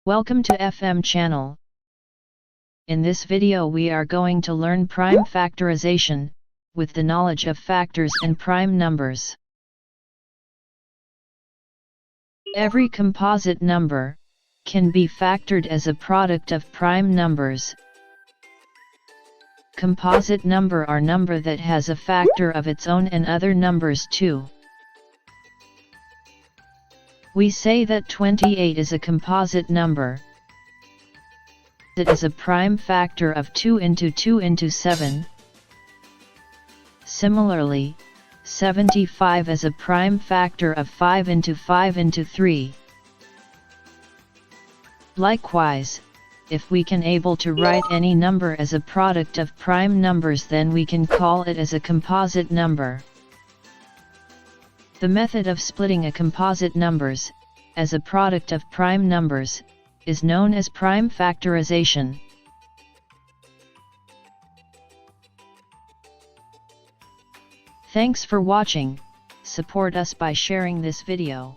Welcome to FM channel. In this video we are going to learn prime factorization, with the knowledge of factors and prime numbers. Every composite number can be factored as a product of prime numbers. Composite number are number that has a factor of its own and other numbers too. We say that 28 is a composite number. It is a prime factor of 2 into 2 into 7. Similarly, 75 is a prime factor of 5 into 5 into 3. Likewise, if we can able to write any number as a product of prime numbers, then we can call it as a composite number. The method of splitting a composite numbers, as a product of prime numbers, is known as prime factorization. Thanks for watching. Support us by sharing this video.